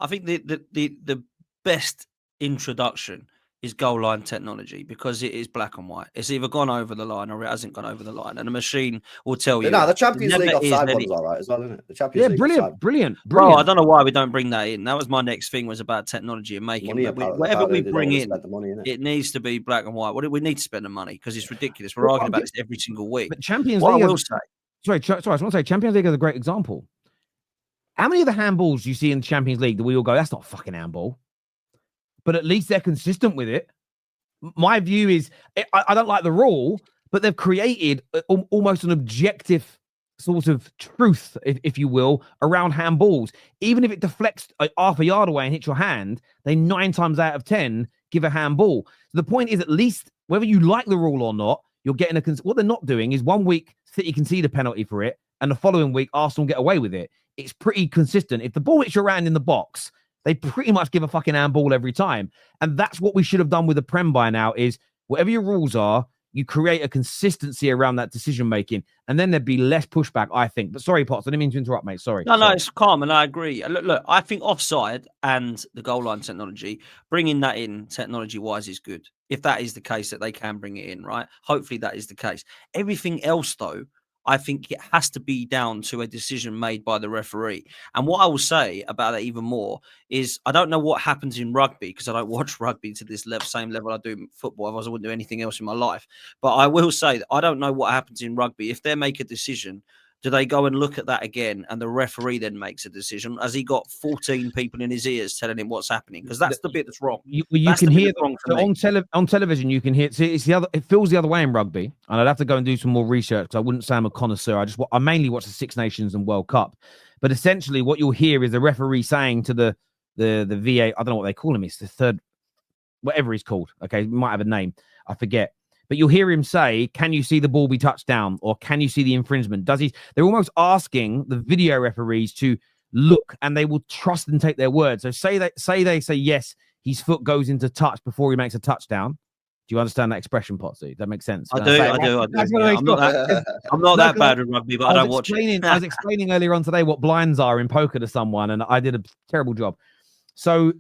I think the best introduction is goal line technology because it is black and white. It's either gone over the line or it hasn't gone over the line, and the machine will tell you. No, the Champions Never League is offside any- one's all right as well, isn't it? The Champions League brilliant, offside. brilliant. Well, I don't know why we don't bring that in. That was my next thing, was about technology and making. Money, Whatever we bring in, the money, it needs to be black and white. What do we need to spend the money? Because it's ridiculous. We're arguing about this every single week. But Champions What League, I will say. Sorry, I just want to say Champions League is a great example. How many of the handballs you see in the Champions League that we all go, that's not a fucking handball? But at least they're consistent with it. My view is, I don't like the rule, but they've created almost an objective sort of truth, if you will, around handballs. Even if it deflects half a yard away and hits your hand, they 9 times out of 10 give a handball. So the point is, at least whether you like the rule or not, you're getting what they're not doing is 1 week City concede a penalty for it, and the following week Arsenal get away with it. It's pretty consistent. If the ball hits your hand in the box, they pretty much give a fucking handball every time. And that's what we should have done with the Prem by now, is whatever your rules are, you create a consistency around that decision-making, and then there'd be less pushback, I think. But sorry, Potts, I didn't mean to interrupt, mate. Sorry. No, it's calm, and I agree. Look, I think offside and the goal line technology, bringing that in technology-wise is good. If that is the case, that they can bring it in, right? Hopefully that is the case. Everything else, though, I think it has to be down to a decision made by the referee. And what I will say about that even more is, I don't know what happens in rugby, because I don't watch rugby to this same level I do football. Otherwise, I wouldn't do anything else in my life. But I will say that I don't know what happens in rugby. If they make a decision, do they go and look at that again, and the referee then makes a decision? Has he got 14 people in his ears telling him what's happening? Because that's the bit that's wrong. You can hear on television. You can hear. See, it's the other. It feels the other way in rugby, and I'd have to go and do some more research because I wouldn't say I'm a connoisseur. I mainly watch the Six Nations and World Cup. But essentially, what you'll hear is the referee saying to the VA. I don't know what they call him. It's the third, whatever he's called. Okay, he might have a name. I forget. But you'll hear him say, can you see the ball be touched down? Or can you see the infringement? They're almost asking the video referees to look, and they will trust and take their word. So say they say, yes, his foot goes into touch before he makes a touchdown. Do you understand that expression, Potsy? That makes sense. I do. Yeah, I'm not that bad at rugby, but I don't watch it. I was explaining earlier on today what blinds are in poker to someone, and I did a terrible job. So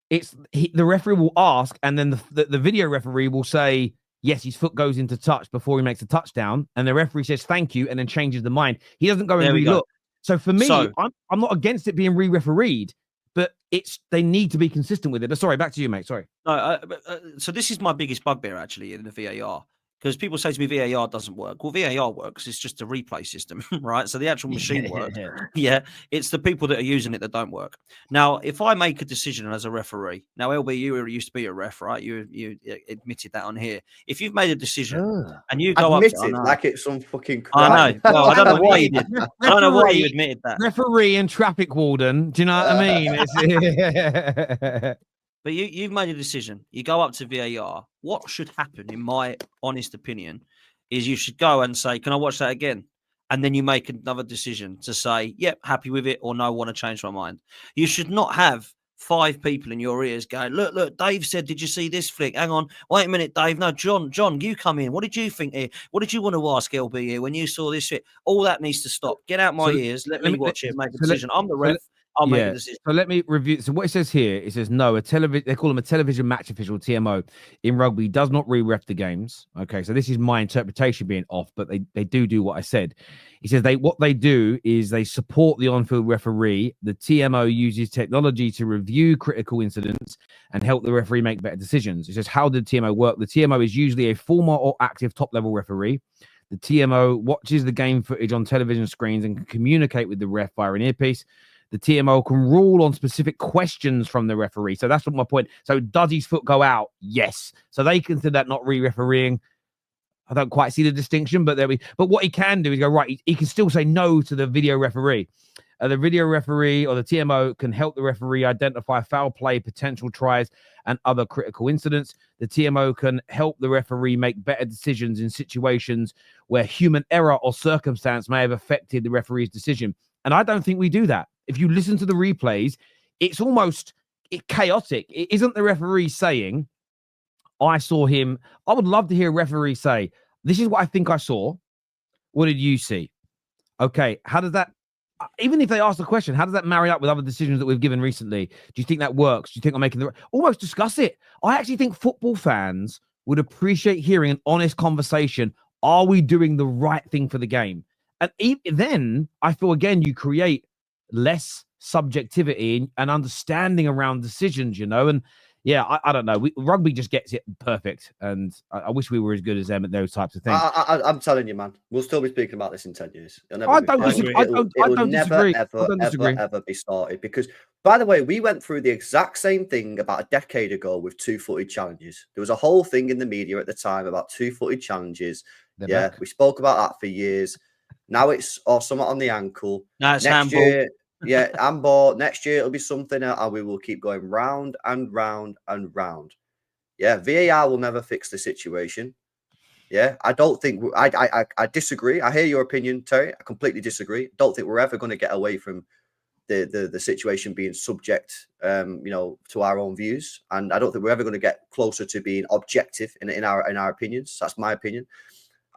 the referee will ask, and then the video referee will say, yes, his foot goes into touch before he makes a touchdown, and the referee says thank you and then changes the mind. He doesn't go and relook. So for me, I'm not against it being re-refereed, but they need to be consistent with it. But sorry, back to you, mate. Sorry. No, so this is my biggest bugbear actually in the VAR. Because people say to me, VAR doesn't work. Well, VAR works. It's just a replay system, right? So the actual machine works. Yeah, it's the people that are using it that don't work. Now, if I make a decision as a referee, now, LB, you used to be a ref, right? You admitted that on here. If you've made a decision and you go admit it like it's some fucking crime. I know. Well, I don't know why you did. I don't know why you admitted that. Referee and traffic warden. Do you know what I mean? But you've made a decision. You go up to VAR. What should happen, in my honest opinion, is you should go and say, can I watch that again? And then you make another decision to say, yep, happy with it, or no, want to change my mind. You should not have 5 people in your ears going, look, Dave said, did you see this flick? Hang on, wait a minute, Dave. No, John, you come in. What did you think here? What did you want to ask LB here when you saw this fit? All that needs to stop. Get out my ears. Let me watch it, make a decision. I'm the ref. I'll make a decision. So let me review. So what it says here, it says no, they call them a television match official, TMO, in rugby does not re-ref the games. Okay, so this is my interpretation being off, but they do what I said. He says what they do is they support the on-field referee. The TMO uses technology to review critical incidents and help the referee make better decisions. It says, how did TMO work? The TMO is usually a former or active top-level referee. The TMO watches the game footage on television screens and can communicate with the ref via an earpiece. The TMO can rule on specific questions from the referee. So that's what my point. So does his foot go out? Yes. So they consider that not re-refereeing. I don't quite see the distinction, but what he can do is go, right, he can still say no to the video referee. The video referee or the TMO can help the referee identify foul play, potential tries, and other critical incidents. The TMO can help the referee make better decisions in situations where human error or circumstance may have affected the referee's decision. And I don't think we do that. If you listen to the replays, it's almost chaotic. It isn't the referee saying, I saw him. I would love to hear a referee say, this is what I think I saw. What did you see? Okay, how does that even if they ask the question, how does that marry up with other decisions that we've given recently? Do you think that works? Do you think I'm making the almost discuss it? I actually think football fans would appreciate hearing an honest conversation. Are we doing the right thing for the game? And then I feel again you create less subjectivity and understanding around decisions, and yeah, I don't know. Rugby just gets it perfect, and I wish we were as good as them at those types of things. I'm telling you, man, we'll still be speaking about this in 10 years. I don't disagree. I don't disagree. Ever be started because, by the way, we went through the exact same thing about a decade ago with two-footed challenges. There was a whole thing in the media at the time about two-footed challenges. They're back. We spoke about that for years. Now it's something on the ankle. Next handball. Year, yeah, handball. Next year it'll be something else, and we will keep going round and round and round. Yeah, VAR will never fix the situation. Yeah, I don't think I disagree. I hear your opinion, Terry. I completely disagree. Don't think we're ever going to get away from the situation being subject, to our own views, and I don't think we're ever going to get closer to being objective in our opinions. That's my opinion.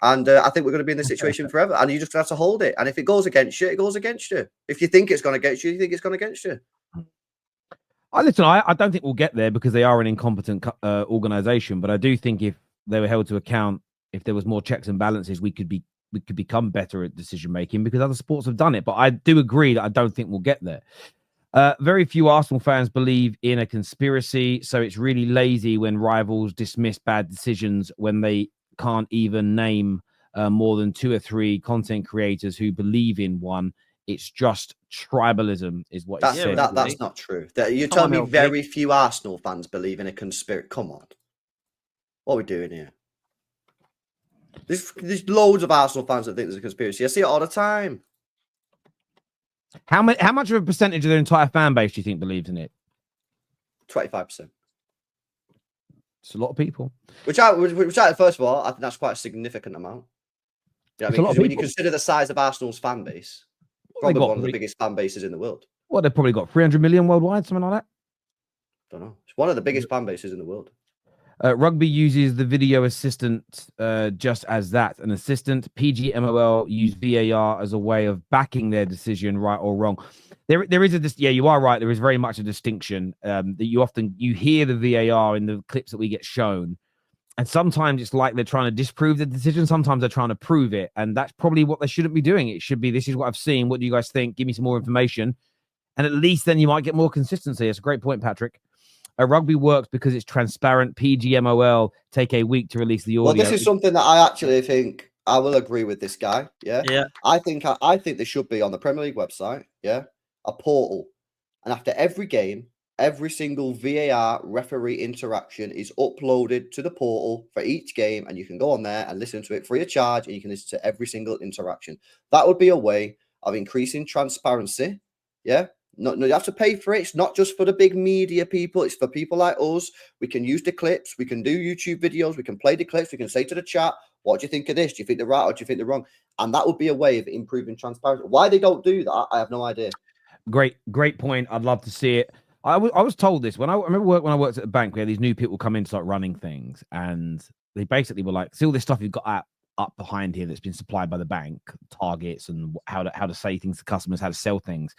And I think we're going to be in this situation forever. And you just have to hold it. And if it goes against you, it goes against you. If you think it's going against you, you think it's going against you. Listen, I don't think we'll get there because they are an incompetent organization. But I do think if they were held to account, if there was more checks and balances, we could become better at decision making because other sports have done it. But I do agree that I don't think we'll get there. Very few Arsenal fans believe in a conspiracy. So it's really lazy when rivals dismiss bad decisions when they can't even name more than 2 or 3 content creators who believe in one. It's just tribalism, is what he said. That's not true. You're telling me very few Arsenal fans believe in a conspiracy? Come on, what are we doing here? There's loads of Arsenal fans that think there's a conspiracy. I see it all the time. How much of a percentage of their entire fan base do you think believes in it? 25%. It's a lot of people. Which first of all, I think that's quite a significant amount. You know what I mean? Because when you consider the size of Arsenal's fan base, probably one of the biggest fan bases in the world. Well, they've probably got 300 million worldwide, something like that. Don't know. It's one of the biggest fan bases in the world. Rugby uses the video assistant just as that, an assistant. PGMOL use VAR as a way of backing their decision, right or wrong. There is you are right. There is very much a distinction that you hear the VAR in the clips that we get shown, and sometimes it's like they're trying to disprove the decision. Sometimes they're trying to prove it, and that's probably what they shouldn't be doing. It should be, this is what I've seen. What do you guys think? Give me some more information, and at least then you might get more consistency. It's a great point, Patrick. Rugby works because it's transparent. PGMOL take a week to release the audio. Well, this is something that I actually think I will agree with this guy. Yeah. I think there should be on the Premier League website. Yeah. A portal, and after every game, every single VAR referee interaction is uploaded to the portal for each game, and you can go on there and listen to it free of charge, and you can listen to every single interaction. That would be a way of increasing transparency. Yeah. No, you have to pay for it. It's not just for the big media people. It's for people like us. We can use the clips. We can do YouTube videos. We can play the clips. We can say to the chat, what do you think of this? Do you think they're right or do you think they're wrong? And that would be a way of improving transparency. Why they don't do that, I have no idea. Great point. I'd love to see it. I was told this when I worked at the bank. We had these new people come in to start running things, and they basically were like, "See all this stuff you've got up behind here that's been supplied by the bank, targets and how to say things to customers, how to sell things.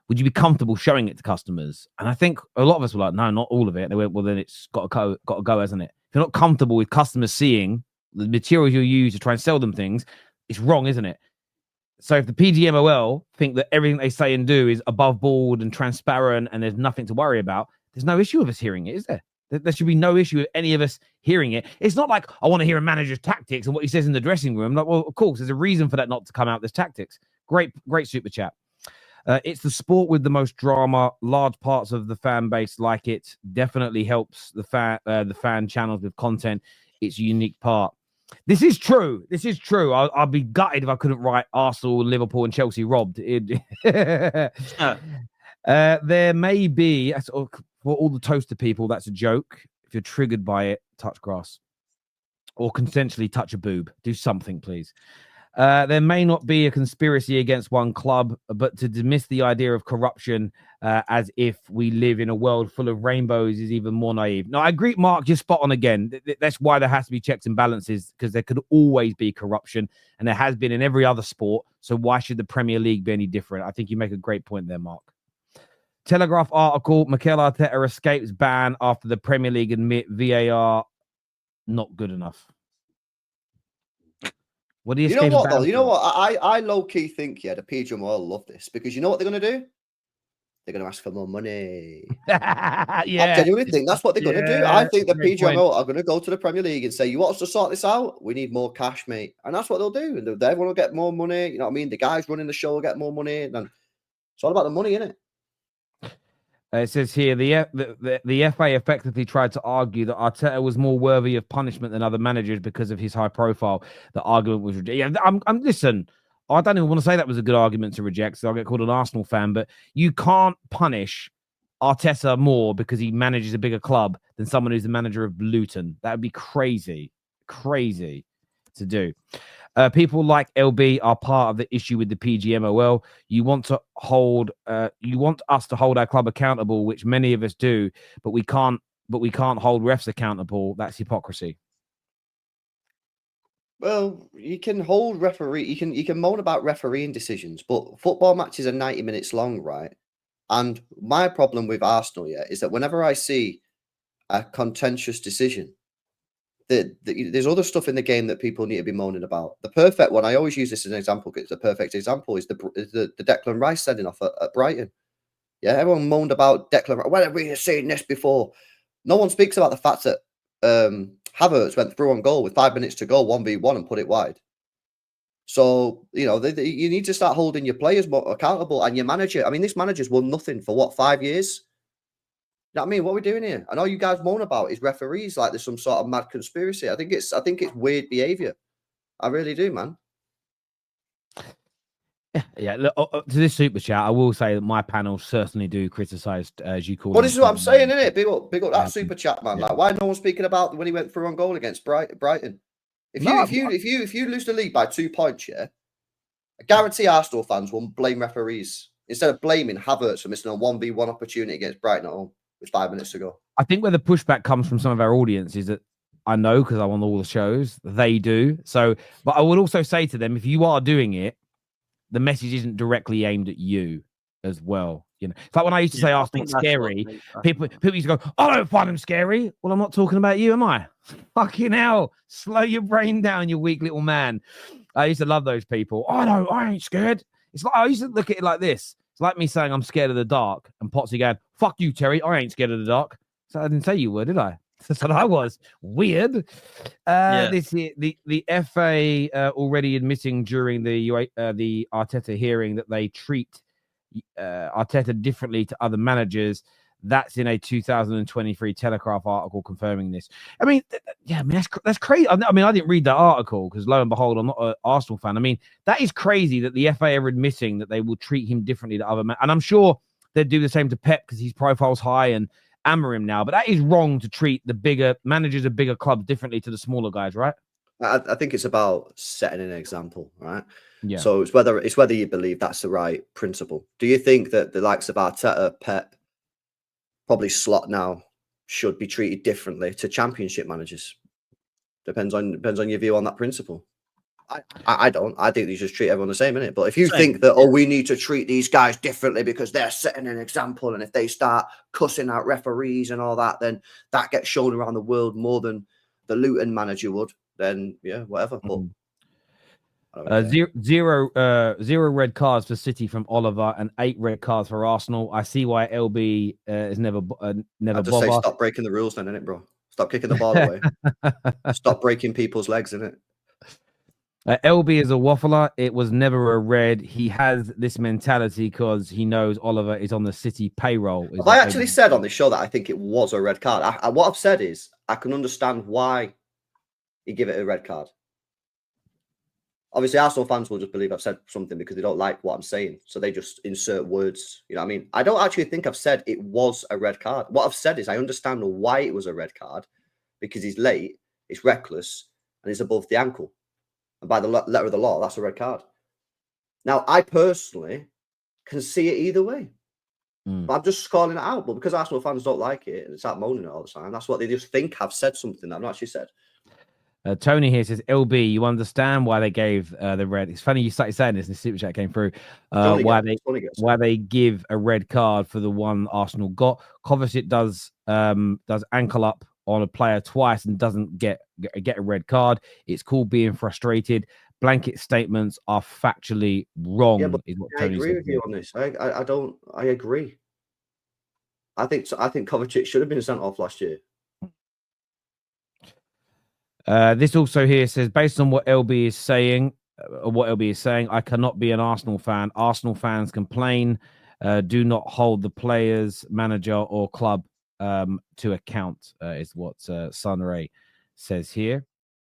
Would you be comfortable showing it to customers?" And I think a lot of us were like, "No, not all of it." They went, "Well, then it's got to go, hasn't it? If you're not comfortable with customers seeing the materials you use to try and sell them things, it's wrong, isn't it?" So if the PGMOL think that everything they say and do is above board and transparent and there's nothing to worry about, there's no issue of us hearing it, is there? There should be no issue with any of us hearing it. It's not like I want to hear a manager's tactics and what he says in the dressing room. Like, well, of course, there's a reason for that not to come out. There's tactics. Great super chat. It's the sport with the most drama. Large parts of the fan base like it. Definitely helps the fan channels with content. It's a unique part. This is true. I'd be gutted if I couldn't write Arsenal, Liverpool, and Chelsea robbed. There may be, for all the toaster people, that's a joke. If you're triggered by it, touch grass. Or consensually touch a boob. Do something, please. There may not be a conspiracy against one club, but to dismiss the idea of corruption as if we live in a world full of rainbows is even more naive. No, I agree, Mark, you're spot on again. That's why there has to be checks and balances, because there could always be corruption, and there has been in every other sport. So why should the Premier League be any different? I think you make a great point there, Mark. Telegraph article, Mikel Arteta escapes ban after the Premier League admit VAR not good enough. What do you know what, though? You know what? I low-key think, the PGM will love this, because you know what they're going to do? They're going to ask for more money. I genuinely think that's what they're going to do. I think the PGMO are going to go to the Premier League and say, you want us to sort this out? We need more cash, mate. And that's what they'll do. And everyone will get more money. You know what I mean? The guys running the show will get more money. And it's all about the money, isn't it? It says here, the FA effectively tried to argue that Arteta was more worthy of punishment than other managers because of his high profile. The argument was rejected. Listen, I don't even want to say that was a good argument to reject, so I'll get called an Arsenal fan, but you can't punish Arteta more because he manages a bigger club than someone who's the manager of Luton. That would be crazy to do. People like LB are part of the issue with the PGMOL. You want us to hold our club accountable, which many of us do, but we can't hold refs accountable. That's hypocrisy. Well, you can hold referee. You can moan about refereeing decisions, but football matches are 90 minutes long, right? And my problem with Arsenal, is that whenever I see a contentious decision, there's other stuff in the game that people need to be moaning about. The perfect one, I always use this as an example because it's a perfect example, is the Declan Rice sending off at Brighton. Yeah, everyone moaned about Declan Rice. When have we seen this before? No one speaks about the fact that Havertz went through on goal with 5 minutes to go, 1v1, and put it wide. So, you need to start holding your players more accountable and your manager. I mean, this manager's won nothing for 5 years? You know what I mean? What are we doing here? And all you guys moan about is referees like there's some sort of mad conspiracy. I think it's weird behavior. I really do, man. Yeah, look, to this super chat, I will say that my panel certainly do criticize, as you call it. Well, this is what I'm saying, isn't it? Big up that super chat, man. Yeah. Like, why no one speaking about when he went through on goal against Brighton? If you lose the league by 2 points, I guarantee Arsenal fans will blame referees instead of blaming Havertz for missing a 1v1 opportunity against Brighton at home with 5 minutes to go. I think where the pushback comes from some of our audience is that I know, because I'm on all the shows, they do. So, but I would also say to them, if you are doing it, the message isn't directly aimed at you as well. It's like when I used to say Arsenal's scary, people used to go, I don't find them scary. Well, I'm not talking about you, am I? Fucking hell. Slow your brain down, you weak little man. I used to love those people. I ain't scared. It's like, I used to look at it like this. It's like me saying I'm scared of the dark, and Potsy going, fuck you, Terry, I ain't scared of the dark. So I didn't say you were, did I? That's what I was. Weird. This year, the FA already admitting during the Arteta hearing that they treat Arteta differently to other managers. That's in a 2023 Telegraph article confirming this. I mean, that's crazy. I mean, I didn't read that article because, lo and behold, I'm not an Arsenal fan. I mean, that is crazy that the FA are admitting that they will treat him differently to other men. And I'm sure they'd do the same to Pep because his profile's high and Amorim now. But that is wrong to treat the bigger managers of bigger clubs differently to the smaller guys, right? I think it's about setting an example, right? Yeah. So it's whether you believe that's the right principle. Do you think that the likes of Arteta, Pep, probably Slot now should be treated differently to Championship managers? Depends on your view on that principle. I don't. I think they just treat everyone the same, innit? But if you think that, we need to treat these guys differently because they're setting an example, and if they start cussing out referees and all that, then that gets shown around the world more than the Luton manager would, then whatever. But zero red cards for City from Oliver and 8 red cards for Arsenal. I see why LB is never I just say stop breaking the rules then, innit, bro? Stop kicking the ball away. Stop breaking people's legs, innit? LB is a waffler. It was never a red. He has this mentality because he knows Oliver is on the City payroll. Have I actually said on this show that I think it was a red card? What I've said is I can understand why he give it a red card. Obviously, Arsenal fans will just believe I've said something because they don't like what I'm saying. So they just insert words. You know what I mean? I don't actually think I've said it was a red card. What I've said is I understand why it was a red card because he's late, it's reckless, and it's above the ankle. And by the letter of the law, that's a red card. Now, I personally can see it either way. But I'm just calling it out. But because Arsenal fans don't like it and start moaning it all the time, that's what they just think I've said something I've not actually said. Tony here says, LB, you understand why they gave the red. It's funny you started saying this and the super chat came through. Why they give a red card for the one Arsenal got. Kovacic does ankle up on a player twice and doesn't get a red card. It's called being frustrated. Blanket statements are factually wrong. Yeah, but is what I Tony agree with you on this. I agree. I think Kovacic should have been sent off last year. This also here says, based on what LB is saying, I cannot be an Arsenal fan. Arsenal fans complain, do not hold the players, manager, or club to account, is what Sunray says here.